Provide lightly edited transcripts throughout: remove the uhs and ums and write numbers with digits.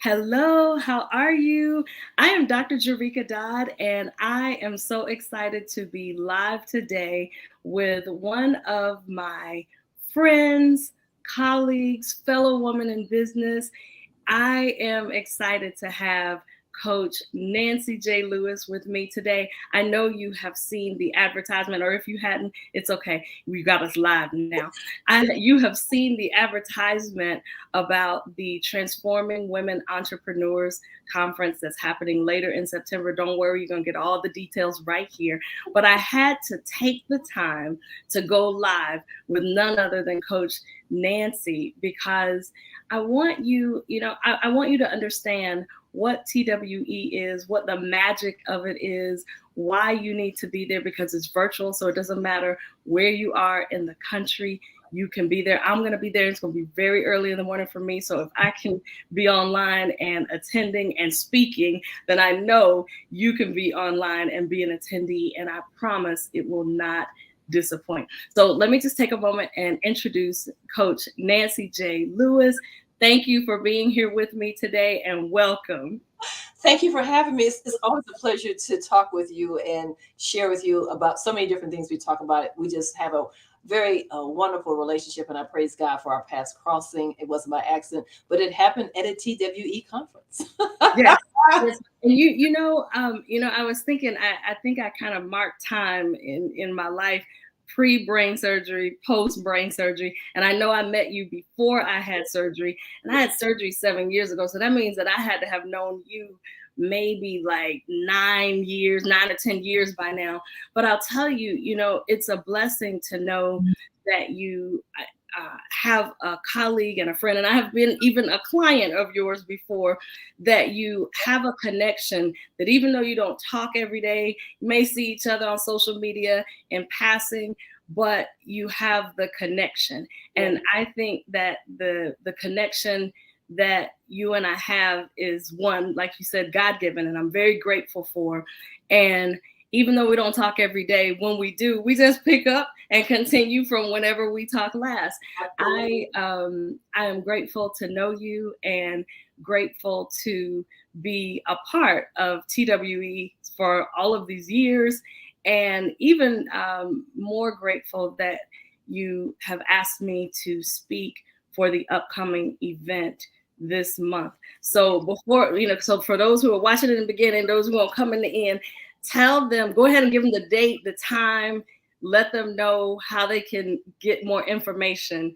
Hello, how are you? I am Dr. Jerrica Dodd, and I am so excited to be live today with one of my friends, colleagues, fellow woman in business. I am excited to have Coach Nancy J. Lewis with me today. I know you have seen the advertisement, or if you hadn't, it's okay. We got us live now. You have seen the advertisement about the Transforming Women Entrepreneurs Conference that's happening later in September. Don't worry, you're going to get all the details right here. But I had to take the time to go live with none other than Coach Nancy because I want you, I want you to understand what TWE is, what the magic of it is, why you need to be there because it's virtual. So it doesn't matter where you are in the country, you can be there. I'm going to be there. It's going to be very early in the morning for me. So if I can be online and attending and speaking, then I know you can be online and be an attendee. And I promise it will not disappoint. So let me just take a moment and introduce Coach Nancy J. Lewis. Thank you for being here with me today and welcome. Thank you for having me. It's always a pleasure to talk with you and share with you about so many different things we talk about. We just have a very wonderful relationship, and I praise God for our paths crossing. It wasn't by accident, but it happened at a TWE conference. Yes. Yes. And I was thinking, I think I kind of marked time in my life, pre-brain surgery, post-brain surgery. And I know I met you before I had surgery, and I had surgery 7 years ago. So that means that I had to have known you maybe like 9 or 10 years by now. But I'll tell you, it's a blessing to know that you have a colleague and a friend, and I have been even a client of yours before, that you have a connection that even though you don't talk every day, you may see each other on social media in passing, but you have the connection. And I think that the connection that you and I have is one, like you said, God-given, and I'm very grateful for. And even though we don't talk every day, when we do, we just pick up and continue from whenever we talk last. I am grateful to know you and grateful to be a part of TWE for all of these years, and even more grateful that you have asked me to speak for the upcoming event this month. So so for those who are watching in the beginning, those who are coming in the end, tell them, go ahead and give them the date, the time, let them know how they can get more information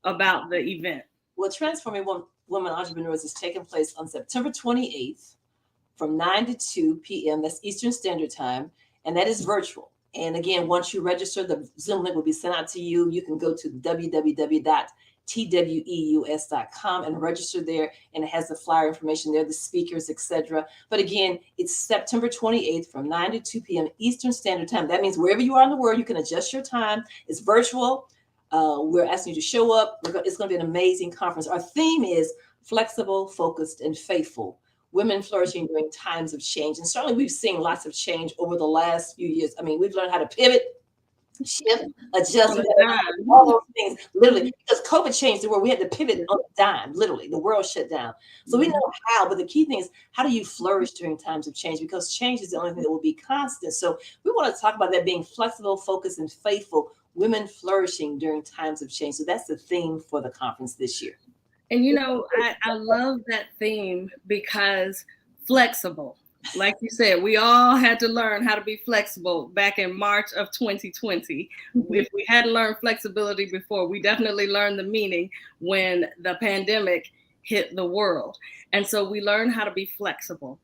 about the event. Well, Transforming Women Entrepreneurs is taking place on September 28th from 9 to 2 p.m. That's Eastern Standard Time, and that is virtual. And again, once you register, the Zoom link will be sent out to you. You can go to www.tweus.com and register there, and it has the flyer information there, the speakers, etc. But again, it's September 28th from 9 to 2 p.m. Eastern Standard Time. That means wherever you are in the world, you can adjust your time. It's virtual. We're asking you to show up. It's going to be an amazing conference. Our theme is flexible, focused, and faithful. Women flourishing during times of change. And certainly we've seen lots of change over the last few years. I mean, we've learned how to pivot, shift, adjust, all those things, literally, because COVID changed the world. We had to pivot on a dime, literally. The world shut down. So we know how, but the key thing is, how do you flourish during times of change? Because change is the only thing that will be constant. So we want to talk about that, being flexible, focused, and faithful, women flourishing during times of change. So that's the theme for the conference this year. And I love that theme because flexible. Like you said, we all had to learn how to be flexible back in March of 2020. If we hadn't learned flexibility before, we definitely learned the meaning when the pandemic hit the world. And so we learned how to be flexible,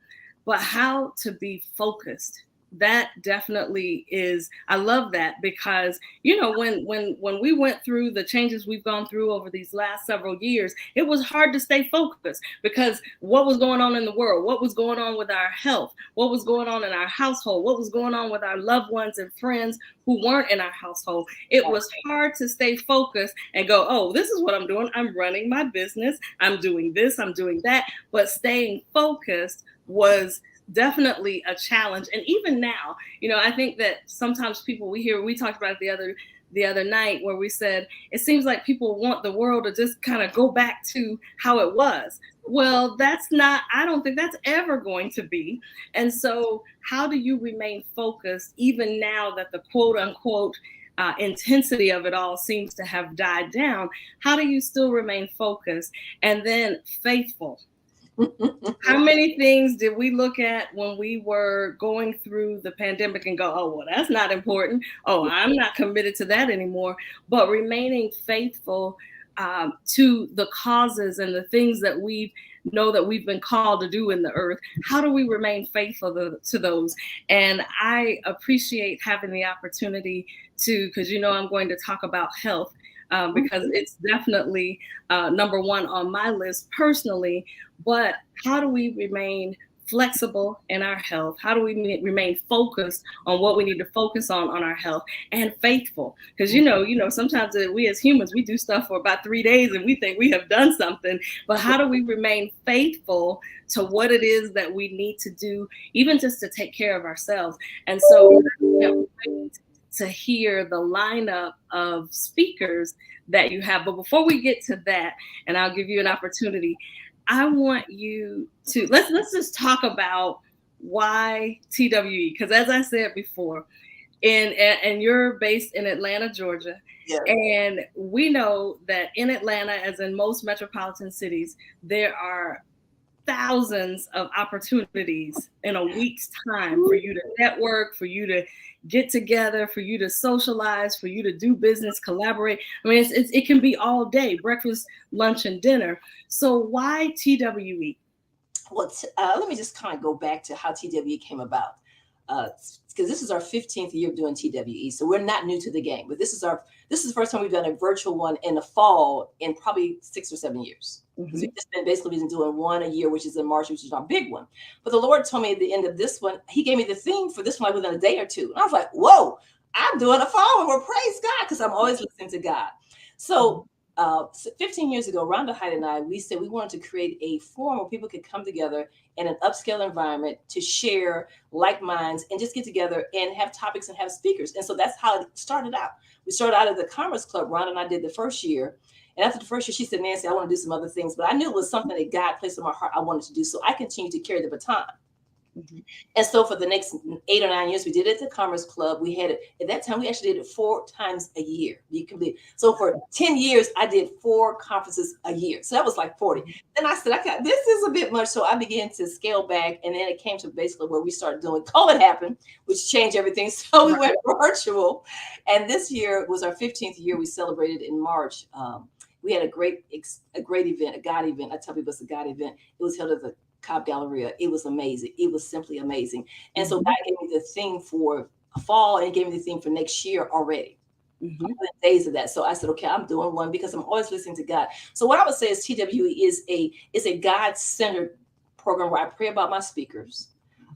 but how to be focused. That definitely is, I love that because, when we went through the changes we've gone through over these last several years, it was hard to stay focused because what was going on in the world, what was going on with our health, what was going on in our household, what was going on with our loved ones and friends who weren't in our household. It was hard to stay focused and go, oh, this is what I'm doing. I'm running my business. I'm doing this, I'm doing that. But staying focused was definitely a challenge. And even now, I think that sometimes people we talked about it the other night where we said, it seems like people want the world to just kind of go back to how it was. Well, I don't think that's ever going to be. And so, how do you remain focused even now that the quote unquote intensity of it all seems to have died down? How do you still remain focused and then faithful? How many things did we look at when we were going through the pandemic and go, oh, well, that's not important. Oh, I'm not committed to that anymore. But remaining faithful to the causes and the things that we know that we've been called to do in the earth. How do we remain faithful to those? And I appreciate having the opportunity to, because I'm going to talk about health. Because it's definitely number one on my list personally. But how do we remain flexible in our health? How do we remain focused on what we need to focus on our health, and faithful? Because sometimes we as humans, we do stuff for about 3 days and we think we have done something. But how do we remain faithful to what it is that we need to do, even just to take care of ourselves? And so I can't wait to hear the lineup of speakers that you have. But before we get to that, and I'll give you an opportunity, I want you to let's just talk about why TWE, because as I said before, and you're based in Atlanta, Georgia. Yeah. And we know that in Atlanta, as in most metropolitan cities, there are thousands of opportunities in a week's time for you to network, for you to get together, for you to socialize, for you to do business, collaborate. I mean, it can be all day, breakfast, lunch, and dinner. So why TWE? Well, let me just kind of go back to how TWE came about. Because this is our 15th year of doing TWE, so we're not new to the game. But this is the first time we've done a virtual one in the fall in probably 6 or 7 years. Mm-hmm. We've just been doing one a year, which is in March, which is our big one. But the Lord told me at the end of this one, He gave me the theme for this one like within a day or two, and I was like, "Whoa, I'm doing a fall one! Well, praise God!" Because I'm always listening to God. So 15 years ago, Rhonda Hyde and I, we said we wanted to create a forum where people could come together in an upscale environment to share like minds and just get together and have topics and have speakers. And so that's how it started out. We started out at the Commerce Club. Rhonda and I did the first year. And after the first year, she said, "Nancy, I want to do some other things." But I knew it was something that God placed in my heart I wanted to do. So I continued to carry the baton. Mm-hmm. And so for the next 8 or 9 years, we did it at the Commerce Club. We had it at that time. We actually did it 4 times a year. You can believe. So for 10 years, I did 4 conferences a year. So that was like 40. Then I said, this is a bit much. So I began to scale back. And then it came to basically where we started doing. COVID happened, which changed everything. So we went virtual. And this year was our 15th year. We celebrated in March. We had a great event, a God event. I tell people it's a God event. It was held at the Cobb Galleria. It was amazing. It was simply amazing. And so God gave me the theme for fall and He gave me the theme for next year already. Mm-hmm. Days of that. So I said, okay, I'm doing one because I'm always listening to God. So what I would say is TWE is a God-centered program where I pray about my speakers.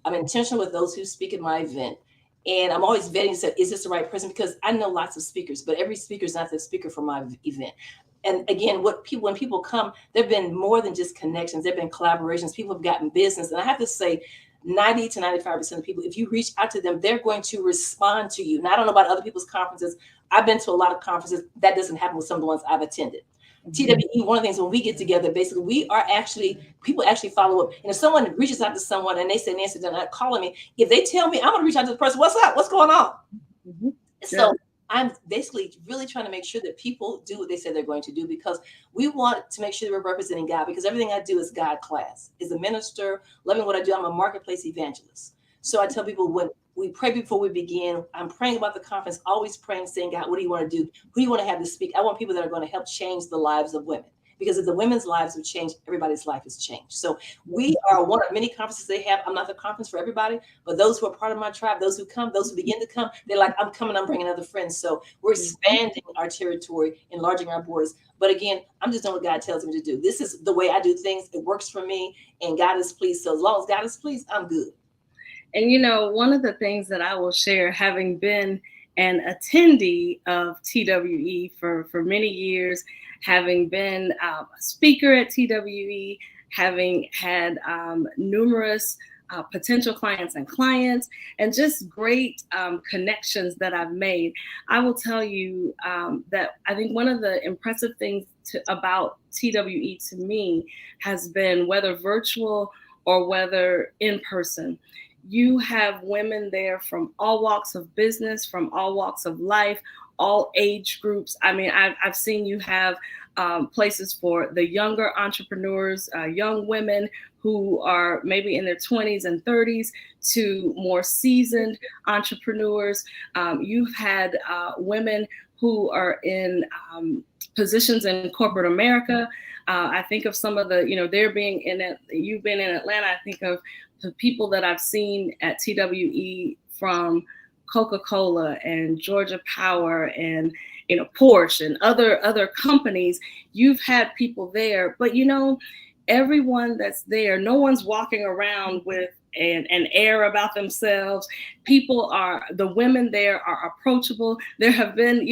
I'm intentional with those who speak at my event. And I'm always vetting and say, is this the right person? Because I know lots of speakers, but every speaker is not the speaker for my event. And again, when people come, there've been more than just connections. There've been collaborations. People have gotten business. And I have to say, 90 to 95% of people, if you reach out to them, they're going to respond to you. Now, I don't know about other people's conferences. I've been to a lot of conferences. That doesn't happen with some of the ones I've attended. Mm-hmm. TWE, one of the things when we get together, basically, people actually follow up. And if someone reaches out to someone and they say, "Nancy, they're not calling me," if they tell me, I'm going to reach out to the person. What's up? What's going on? Mm-hmm. So I'm basically really trying to make sure that people do what they say they're going to do, because we want to make sure that we're representing God, because everything I do is God class. As a minister, loving what I do, I'm a marketplace evangelist. So I tell people when we pray before we begin, I'm praying about the conference, always praying, saying, "God, what do you want to do? Who do you want to have to speak?" I want people that are going to help change the lives of women. Because if the women's lives have changed, everybody's life has changed. So we are one of many conferences they have. I'm not the conference for everybody, but those who are part of my tribe, those who come, those who begin to come, they're like, "I'm coming, I'm bringing other friends." So we're expanding our territory, enlarging our borders. But again, I'm just doing what God tells me to do. This is the way I do things. It works for me, and God is pleased. So as long as God is pleased, I'm good. And one of the things that I will share, having been an attendee of TWE for many years, having been a speaker at TWE, having had numerous potential clients and clients, and just great connections that I've made. I will tell you that I think one of the impressive things about TWE to me has been, whether virtual or whether in person, you have women there from all walks of business, from all walks of life, all age groups. I mean, I've seen you have places for the younger entrepreneurs, young women who are maybe in their 20s and 30s, to more seasoned entrepreneurs. You've had women who are in positions in corporate America. I think of some of the, they're being in it. You've been in Atlanta. I think of the people that I've seen at TWE from Coca-Cola and Georgia Power and Porsche and other companies. You've had people there, but everyone that's there, no one's walking around with an air about themselves. The women there are approachable. There have been,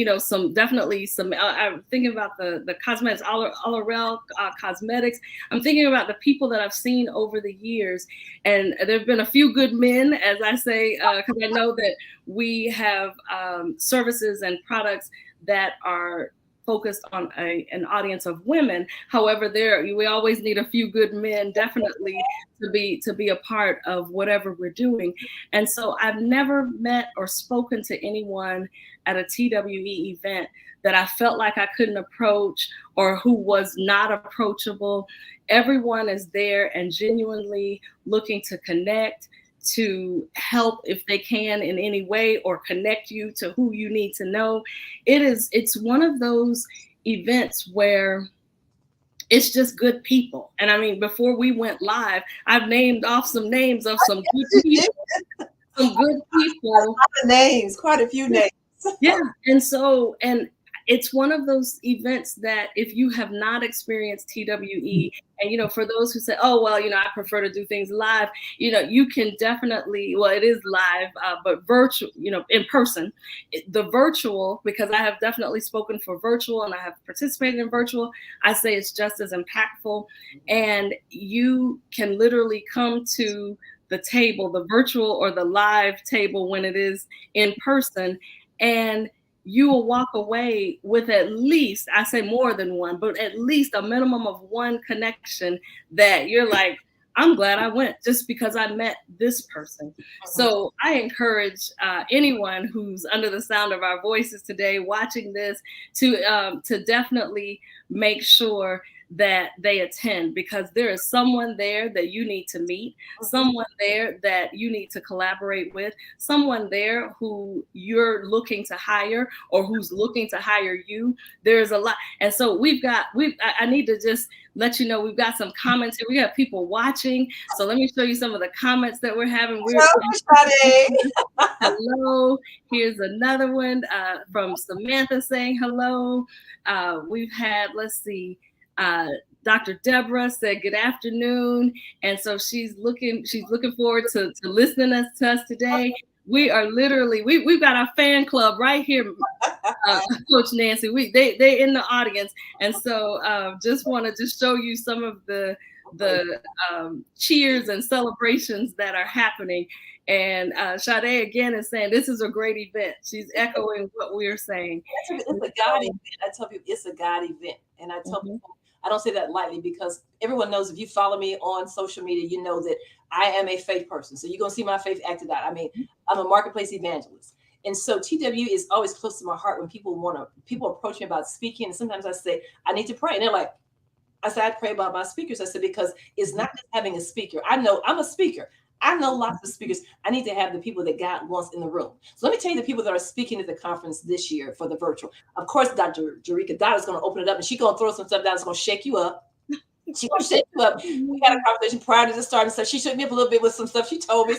definitely some, I'm thinking about the cosmetics, L'Oreal Cosmetics. I'm thinking about the people that I've seen over the years. And there've been a few good men, as I say, because I know that we have services and products that are focused on an audience of women. However, we always need a few good men, definitely, to be a part of whatever we're doing. And so I've never met or spoken to anyone at a TWE event that I felt like I couldn't approach or who was not approachable. Everyone is there and genuinely looking to connect, to help if they can in any way, or connect you to who you need to know. It's one of those events where it's just good people. And I mean, before we went live, I've named off some names of some good people. Some good people. A lot of names, quite a few names. Yeah. And it's one of those events that if you have not experienced TWE, and for those who say, oh, well, I prefer to do things live, you can definitely, well, it is live, but virtual, in person. The virtual, because I have definitely spoken for virtual and I have participated in virtual, I say it's just as impactful. And you can literally come to the table, the virtual or the live table when it is in person, and you will walk away with at least, I say more than one, but at least a minimum of one connection that you're like, I'm glad I went just because I met this person. So I encourage anyone who's under the sound of our voices today watching this to definitely make sure that they attend, because there is someone there that you need to meet, someone there that you need to collaborate with, someone there who you're looking to hire or who's looking to hire you. There's a lot. And so I need to just let you know, we've got some comments here. We have people watching. So let me show you some of the comments that we're having. Hello. Here's another one from Samantha saying hello. We've had, let's see, Dr. Deborah said good afternoon, and so she's looking forward to listening to us today. We are literally we've got our fan club right here, Coach Nancy. They in the audience, and so just want to just show you some of the cheers and celebrations that are happening. And Sade again is saying this is a great event. She's echoing what we're saying. It's a God event. I tell people it's a God event, and I tell people, I don't say that lightly, because everyone knows, if you follow me on social media, you know that I am a faith person. So you're going to see my faith acted out. I mean, I'm a marketplace evangelist. And so TW is always close to my heart when people approach me about speaking. And sometimes I say, I need to pray. And they're like, I said, I pray about my speakers. I said, because it's not just having a speaker. I know I'm a speaker. I know lots of speakers. I need to have the people that God wants in the room. So let me tell you the people that are speaking at the conference this year for the virtual. Of course, Dr. Jerrica Dodd is going to open it up, and she's going to throw some stuff down that's going to shake you up. She's going to shake you up. We had a conversation prior to the start, and so she shook me up a little bit with some stuff she told me.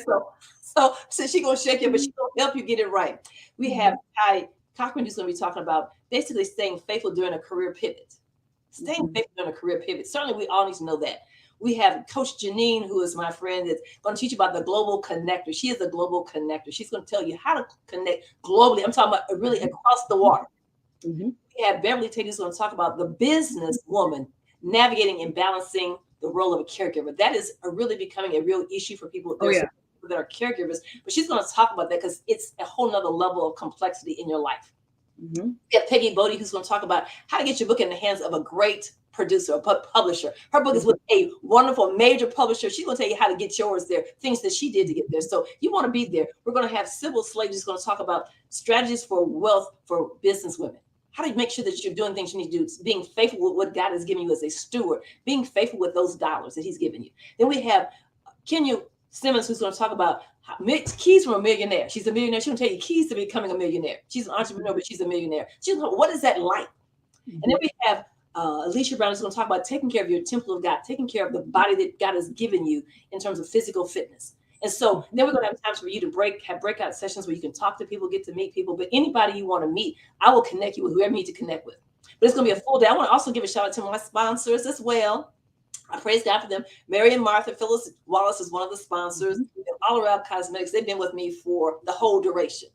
So she's going to shake you, but she's going to help you get it right. We have Ty Cochran, who's going to be talking about basically staying faithful during a career pivot. Staying faithful during a career pivot. Certainly, we all need to know that. We have Coach Janine, who is my friend, that's going to teach you about the global connector. She is the global connector. She's going to tell you how to connect globally. I'm talking about really across the water. We have Beverly Tate, who's going to talk about the business woman navigating and balancing the role of a caregiver. That is really becoming a real issue for people. Oh, yeah. People that are caregivers, but she's going to talk about that because it's a whole nother level of complexity in your life. Mm-hmm. We have Peggy Bodie, who's going to talk about how to get your book in the hands of a great producer, a publisher. Her book is with a wonderful major publisher. She's going to tell you how to get yours there, things that she did to get there. So you want to be there. We're going to have Sybil Slade, who's going to talk about strategies for wealth for business women. How do you make sure that you're doing things you need to do? Being faithful with what God has given you as a steward, being faithful with those dollars that he's given you. Then we have Kenya Simmons, who's going to talk about keys from a millionaire. She's a millionaire. She's going to tell you keys to becoming a millionaire. She's an entrepreneur, but she's a millionaire. What is that like? And then we have Alicia Brown is going to talk about taking care of your temple of God, taking care of the body that God has given you in terms of physical fitness. And so then we're going to have times for you to have breakout sessions where you can talk to people, get to meet people. But anybody you want to meet, I will connect you with whoever you need to connect with. But it's going to be a full day. I want to also give a shout out to my sponsors as well. I praise God for them. Mary and Martha, Phyllis Wallace is one of the sponsors. And All Around Cosmetics, they've been with me for the whole duration.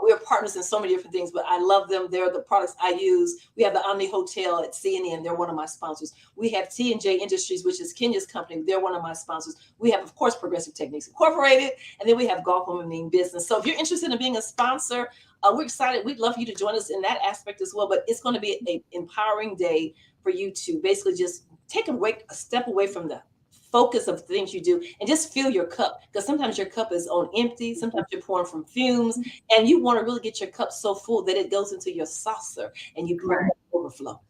We are partners in so many different things, but I love them. They're the products I use. We have the Omni Hotel at CNN. They're one of my sponsors. We have T&J Industries, which is Kenya's company. They're one of my sponsors. We have, of course, Progressive Techniques Incorporated, and then we have Golf Women Mean Business. So if you're interested in being a sponsor, we're excited. We'd love for you to join us in that aspect as well. But it's going to be an empowering day for you to basically just take a step away from the focus of things you do and just fill your cup, because sometimes your cup is on empty, sometimes you're pouring from fumes, and you want to really get your cup so full that it goes into your saucer and you pour overflow.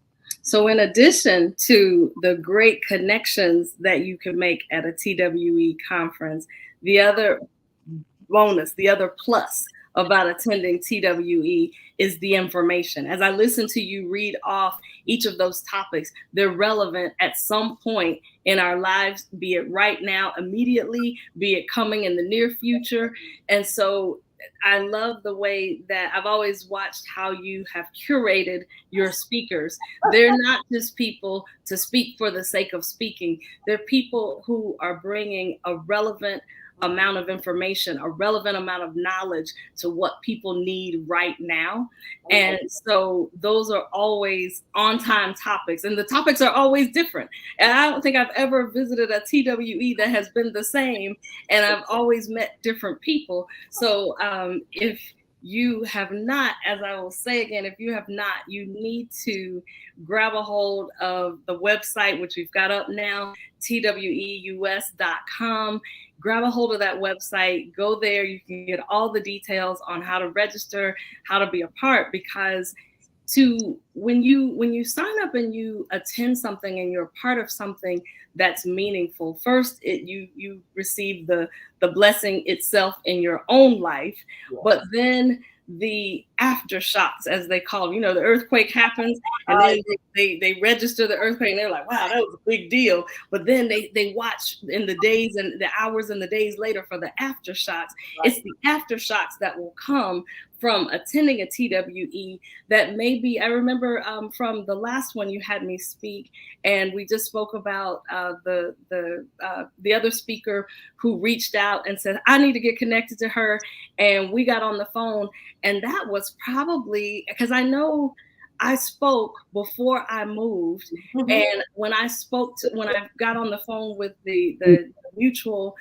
So in addition to the great connections that you can make at a TWE conference, the other bonus, the other plus about attending TWE is the information. As I listen to you read off each of those topics, they're relevant at some point in our lives, be it right now, immediately, be it coming in the near future. And so I love the way that I've always watched how you have curated your speakers. They're not just people to speak for the sake of speaking. They're people who are bringing a relevant amount of information, a relevant amount of knowledge to what people need right now. And so those are always on-time topics, and the topics are always different. And I don't think I've ever visited a TWE that has been the same, and I've always met different people. So if you have not, as I will say again, if you have not, you need to grab a hold of the website, which we've got up now, tweus.com. Grab a hold of that website, go there. You can get all the details on how to register, how to be a part, because when you sign up and you attend something and you're part of something that's meaningful, first you receive the blessing itself in your own life, but then the aftershocks, as they call them. The earthquake happens, and then they register the earthquake, and they're like, wow, that was a big deal. But then they watch in the days and the hours and the days later for the aftershocks. It's the aftershocks that will come from attending a TWE that maybe, I remember from the last one you had me speak, and we just spoke about the other speaker who reached out and said, I need to get connected to her. And we got on the phone, and that was probably, because I know I spoke before I moved. And when I got on the phone with the mutual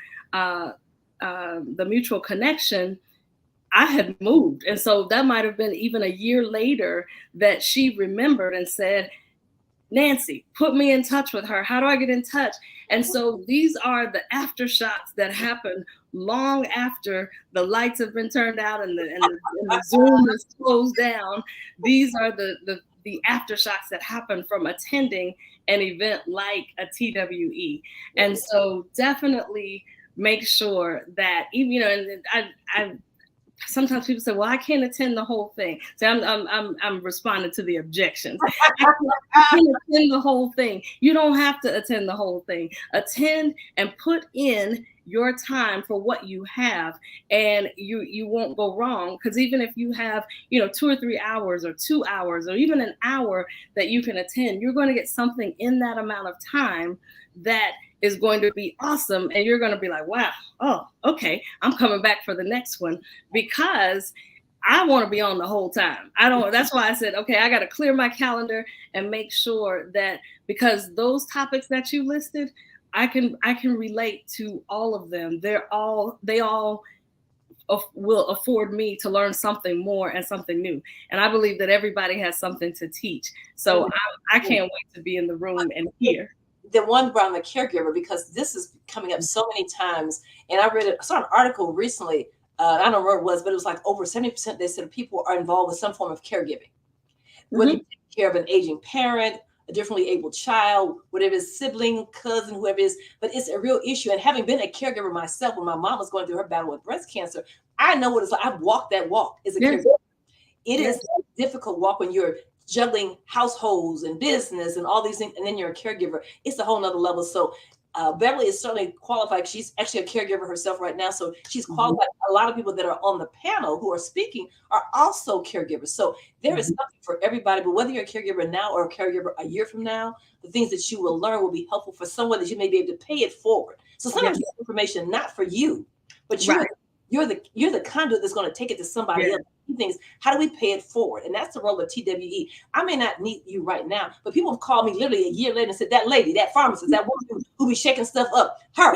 connection, I had moved. And so that might have been even a year later that she remembered and said, Nancy, put me in touch with her. How do I get in touch? And so these are the aftershocks that happen long after the lights have been turned out and the Zoom is closed down. These are the aftershocks that happen from attending an event like a TWE. And so definitely make sure that, even, and I sometimes people say, well, I can't attend the whole thing. So I'm responding to the objections. I can't attend the whole thing. You don't have to attend the whole thing. Attend and put in your time for what you have, and you won't go wrong. Because even if you have 2 or 3 hours or 2 hours or even an hour that you can attend, you're going to get something in that amount of time that is going to be awesome. And you're going to be like, wow, oh, okay, I'm coming back for the next one. Because I want to be on the whole time. I don't, that's why I said, okay, I got to clear my calendar and make sure that, because those topics that you listed, I can relate to all of them. They all will afford me to learn something more and something new. And I believe that everybody has something to teach. So I can't wait to be in the room and hear. The one where I'm a caregiver, because this is coming up so many times. And I saw an article recently. I don't know where it was, but it was like over 70%. They said people are involved with some form of caregiving, whether you take care of an aging parent, a differently able child, whatever his sibling, cousin, whoever it is. But it's a real issue. And having been a caregiver myself, when my mom was going through her battle with breast cancer, I know what it's like. I've walked that walk as a caregiver. It is a difficult walk when you're juggling households and business and all these things, and then you're a caregiver. It's a whole nother level. So Beverly is certainly qualified. She's actually a caregiver herself right now, so she's qualified. A lot of people that are on the panel who are speaking are also caregivers. So there is something for everybody. But whether you're a caregiver now or a caregiver a year from now, the things that you will learn will be helpful for someone that you may be able to pay it forward. So sometimes you have information not for you, but you're the conduit that's going to take it to somebody else. Things, how do we pay it forward? And that's the role of TWE. I may not need you right now, but people have called me literally a year later and said, that lady, that pharmacist, that woman who be shaking stuff up, her.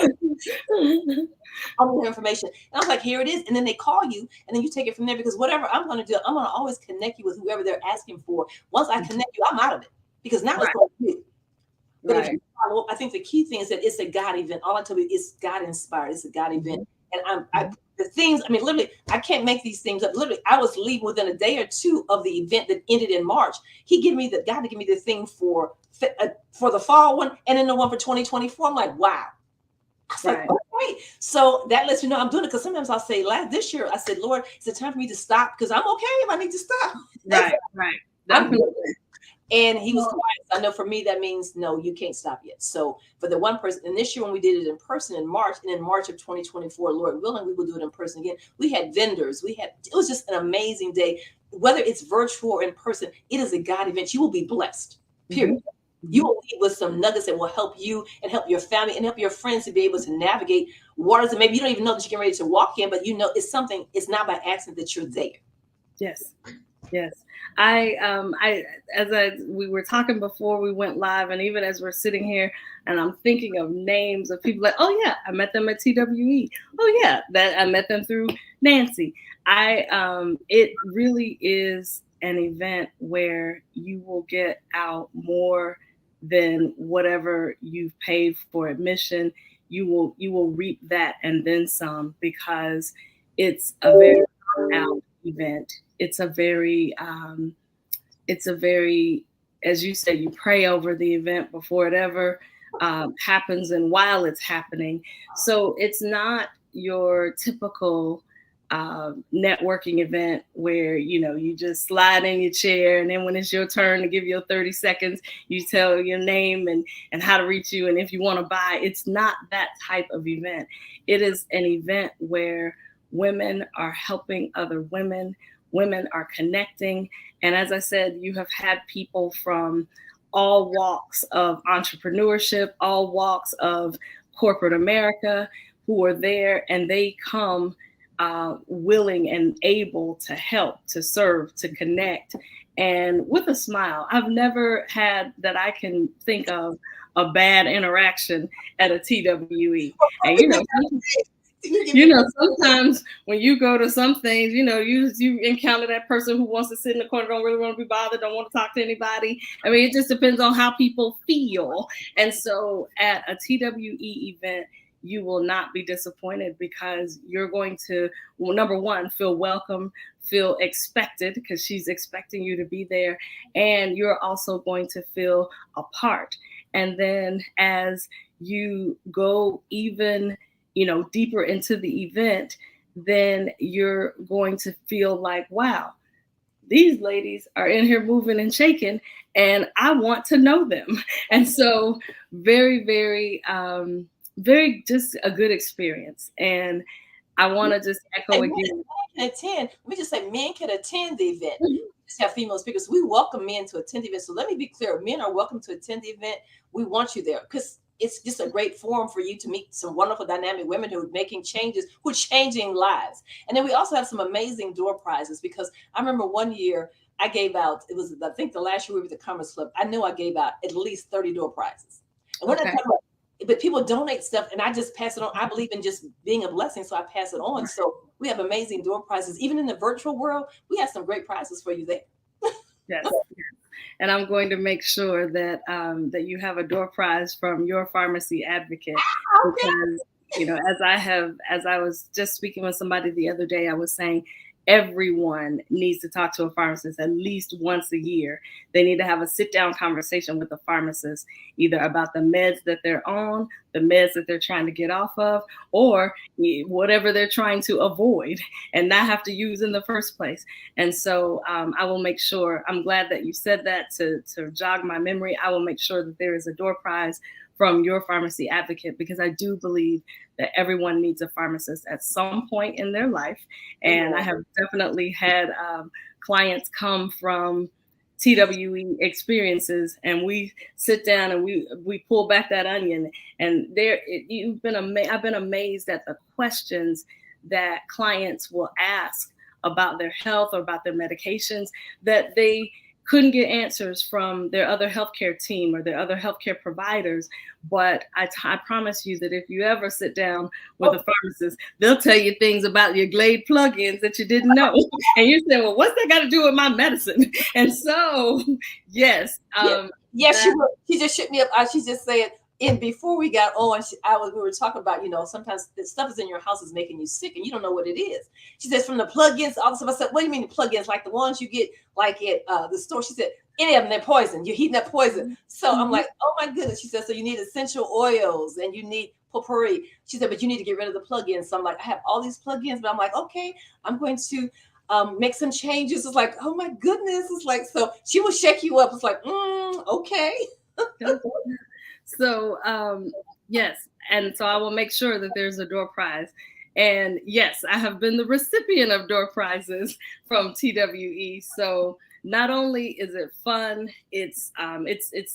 I want information. And I was like, here it is. And then they call you, and then you take it from there, because whatever I'm going to do, I'm going to always connect you with whoever they're asking for. Once I connect you, I'm out of it, because now it's going to be. But if you follow, I think the key thing is that it's a God event. All I tell you is God inspired. It's a God event. And the things, I mean, literally, I can't make these things up. Literally, I was leaving within a day or two of the event that ended in March. God to give me the thing for the fall one, and then the one for 2024. I'm like, wow. I was like, okay. So that lets me know I'm doing it, because sometimes I'll say, this year, I said, Lord, is it time for me to stop? Because I'm okay if I need to stop. Right. Definitely. And he was quiet. I know for me, that means, no, you can't stop yet. So for the one person, and this year when we did it in person in March, and in March of 2024, Lord willing, we will do it in person again. We had vendors. It was just an amazing day. Whether it's virtual or in person, it is a God event. You will be blessed, period. You will leave with some nuggets that will help you and help your family and help your friends to be able to navigate waters that maybe you don't even know that you're getting ready to walk in, but you know it's something, it's not by accident that you're there. Yes. We were talking before we went live, and even as we're sitting here, and I'm thinking of names of people like, oh yeah, I met them at TWE. Oh yeah, that I met them through Nancy. It really is an event where you will get out more than whatever you've paid for admission. You will reap that and then some, because it's a very out event. It's a very, as you said, you pray over the event before it ever happens and while it's happening. So it's not your typical networking event where, you just slide in your chair, and then when it's your turn to give your 30 seconds, you tell your name and how to reach you and if you want to buy. It's not that type of event. It is an event where women are helping other women. Women are connecting. And as I said, you have had people from all walks of entrepreneurship, all walks of corporate America who are there, and they come willing and able to help, to serve, to connect, and with a smile. I've never had, that I can think of, a bad interaction at a TWE. And sometimes when you go to some things, you encounter that person who wants to sit in the corner, don't really want to be bothered, don't want to talk to anybody. I mean, it just depends on how people feel. And so at a TWE event, you will not be disappointed, because you're going to, well, number one, feel welcome, feel expected, because she's expecting you to be there. And you're also going to feel a part. And then as you go even deeper into the event, then you're going to feel like, wow, these ladies are in here moving and shaking, and I want to know them. And so very, very, very, just a good experience. And I want to just echo again. Let me just say, men can attend the event. Just have female speakers. We welcome men to attend the event. So let me be clear. Men are welcome to attend the event. We want you there, because it's just a great forum for you to meet some wonderful dynamic women who are making changes, who are changing lives. And then we also have some amazing door prizes, because I remember one year I gave out, it was, I think the last year we were at the Commerce Club, I knew I gave out at least 30 door prizes. And we're not talking about, but people donate stuff and I just pass it on. I believe in just being a blessing, so I pass it on. So we have amazing door prizes. Even in the virtual world, we have some great prizes for you there. Yes. And I'm going to make sure that that you have a door prize from your pharmacy advocate, because as I was just speaking with somebody the other day, I was saying everyone needs to talk to a pharmacist at least once a year. They need to have a sit down conversation with the pharmacist, either about the meds that they're on, the meds that they're trying to get off of, or whatever they're trying to avoid and not have to use in the first place. And so I will make sure, I'm glad that you said that to jog my memory. I will make sure that there is a door prize from your pharmacy advocate, because I do believe that everyone needs a pharmacist at some point in their life. And I have definitely had clients come from TWE experiences, and we sit down and we pull back that onion, and I've been amazed at the questions that clients will ask about their health or about their medications that they couldn't get answers from their other healthcare team or their other healthcare providers. But I promise you that if you ever sit down with a pharmacist, they'll tell you things about your Glade plugins that you didn't know. And you say, well, what's that got to do with my medicine? And so, yes. She just shook me up. She just said, and before we got on, we were talking about, sometimes the stuff is in your house is making you sick and you don't know what it is. She says, from the plugins, all the stuff. I said, what do you mean the plugins? Like the ones you get like at the store? She said, any of them, they're poison. You're heating up poison. So I'm like, oh my goodness. She said, so you need essential oils and you need potpourri. She said, but you need to get rid of the plugins. So I'm like, I have all these plugins, but I'm like, okay, I'm going to make some changes. It's like, oh my goodness. It's like, so she will shake you up. It's like, okay. So, yes. And so I will make sure that there's a door prize. And yes, I have been the recipient of door prizes from TWE. So not only is it fun, it's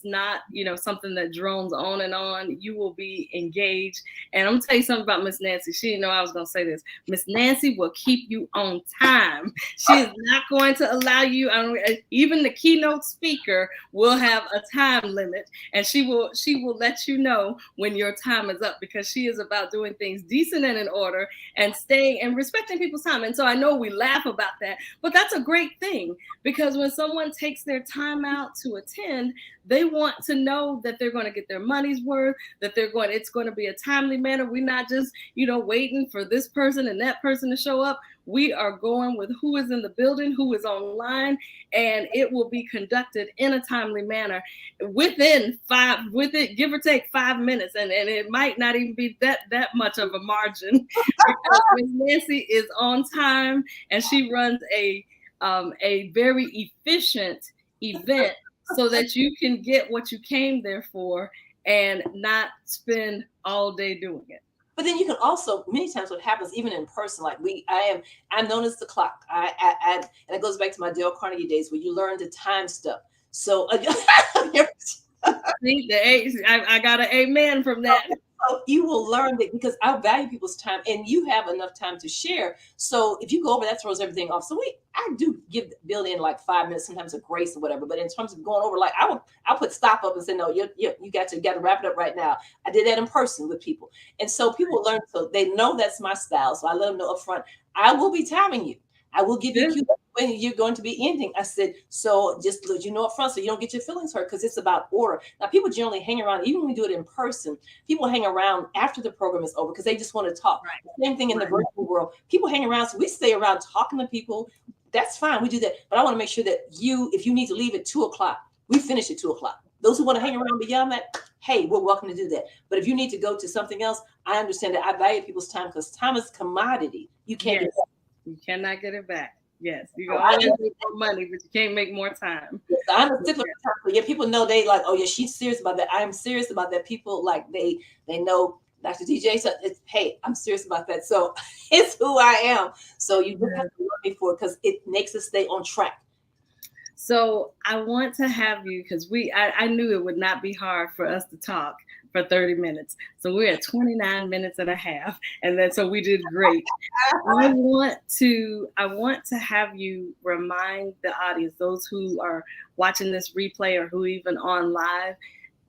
not, something that drones on and on. You will be engaged. And I'm gonna tell you something about Miss Nancy. She didn't know I was gonna say this. Miss Nancy will keep you on time. She is not going to allow you, even the keynote speaker will have a time limit, and she will let you know when your time is up, because she is about doing things decent and in order and staying and respecting people's time. And so I know we laugh about that, but that's a great thing, because when someone takes their time out to attend, they want to know that they're going to get their money's worth, that it's going to be a timely manner. We're not just, waiting for this person and that person to show up. We are going with who is in the building, who is online, and it will be conducted in a timely manner within give or take 5 minutes. And it might not even be that much of a margin, because Ms. Nancy is on time and she runs a very efficient event so that you can get what you came there for and not spend all day doing it. But then you can also, many times what happens even in person, like I'm known as the clock. And it goes back to my Dale Carnegie days where you learn to time stuff. So I got an amen from that. So you will learn that, because I value people's time and you have enough time to share. So if you go over, that throws everything off. So I do build in like 5 minutes, sometimes a grace or whatever. But in terms of going over, like I'll put stop up and say, no, you got to wrap it up right now. I did that in person with people. And so people learn, so they know that's my style. So I let them know up front, I will be timing you. I will give you when you're going to be ending. I said, so just let you know up front so you don't get your feelings hurt, because it's about order. Now, people generally hang around, even when we do it in person, people hang around after the program is over because they just want to talk. Right. Same thing in the virtual world. People hang around, so we stay around talking to people. That's fine. We do that. But I want to make sure that if you need to leave at 2:00, we finish at 2:00. Those who want to hang around beyond that, hey, we're welcome to do that. But if you need to go to something else, I understand that. I value people's time, because time is commodity. You can't. Yes. You cannot get it back. Yes, you can always make more money, but you can't make more time. Yes, I'm a stickler for time. Yeah, people know they like, oh yeah, she's serious about that. I am serious about that. People like they know Dr. DJ. So hey, I'm serious about that. So it's who I am. So you just have to love me for it, because it makes us stay on track. So I want to have you, because I knew it would not be hard for us to talk for 30 minutes. So we're at 29 minutes and a half. And then so we did great. I want to have you remind the audience, those who are watching this replay or who even on live,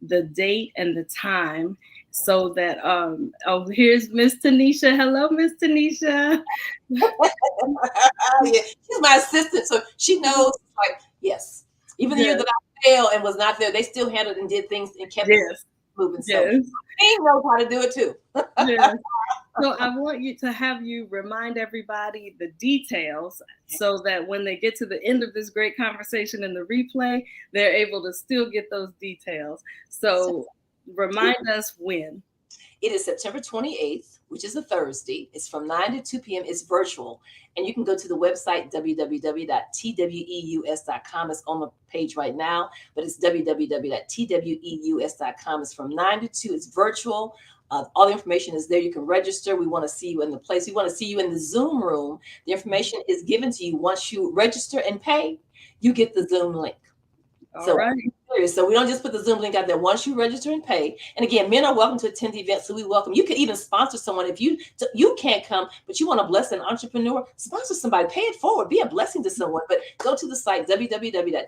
the date and the time, so that oh, here's Miss Tanisha. Hello, Miss Tanisha. Yeah, she's my assistant, so she knows. Like, yes, even the year Yes, that I failed and was not there, they still handled and did things and kept us yes, moving. So yes, they knows how to do it too. yes. So I want you to have you remind everybody the details, so that when they get to the end of this great conversation in the replay, they're able to still get those details. So remind us when. It is September 28th, which is a Thursday. It's from 9 to 2 p.m. It's virtual. And you can go to the website, www.tweus.com. It's on the page right now, but it's www.tweus.com. It's from 9 to 2. It's virtual. All the information is there. You can register. We want to see you in the place. We want to see you in the Zoom room. The information is given to you. Once you register and pay, you get the Zoom link. All right. So we don't just put the Zoom link out there. Once you register and pay, and again, men are welcome to attend the event, so we welcome. You could even sponsor someone if you can't come, but you want to bless an entrepreneur. Sponsor somebody, pay it forward, be a blessing to someone. But go to the site www.tweus.com.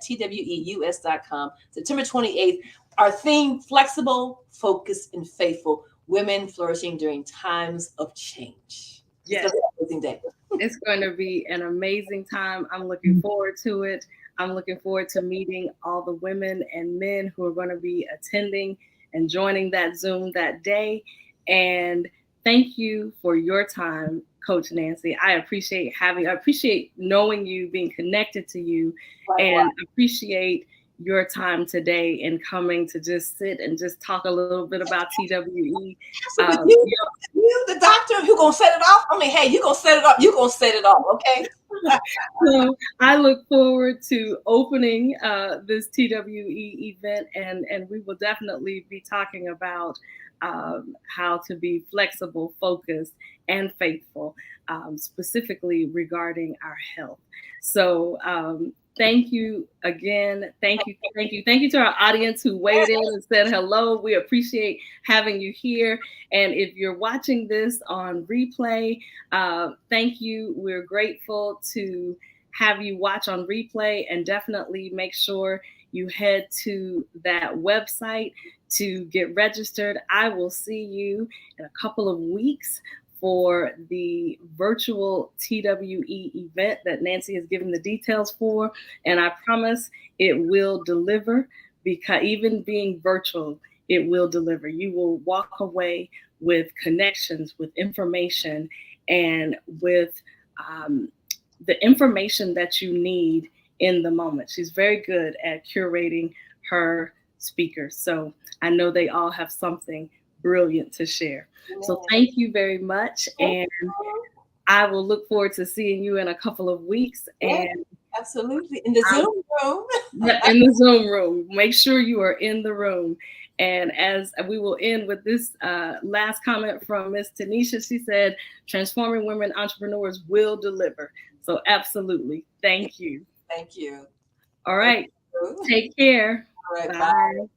September 28th. Our theme: flexible, focused, and faithful. Women flourishing during times of change. Yes. It's an amazing day. It's going to be an amazing time. I'm looking forward to it. I'm looking forward to meeting all the women and men who are going to be attending and joining that Zoom that day. And thank you for your time, Coach Nancy. I appreciate knowing you, being connected to you, and appreciate your time today and coming to just sit and just talk a little bit about TWE. You, the doctor who gonna set it off. I mean, hey, you gonna set it up. You gonna set it off, okay? So I look forward to opening this TWE event, and we will definitely be talking about how to be flexible, focused, and faithful, specifically regarding our health. So thank you again. Thank you to our audience who weighed in and said hello. We appreciate having you here. And if you're watching this on replay, thank you. We're grateful to have you watch on replay, and definitely make sure you head to that website to get registered. I will see you in a couple of weeks for the virtual TWE event that Nancy has given the details for. And I promise it will deliver, because even being virtual, it will deliver. You will walk away with connections, with information, and with the information that you need in the moment. She's very good at curating her speakers. So I know they all have something brilliant to share. So thank you very much. And I will look forward to seeing you in a couple of weeks. And absolutely. In the Zoom room. In the Zoom room. Make sure you are in the room. And as we will end with this last comment from Miss Tanisha, she said, transforming women entrepreneurs will deliver. So absolutely. Thank you. Thank you. All right. Take care. All right. Bye. Bye.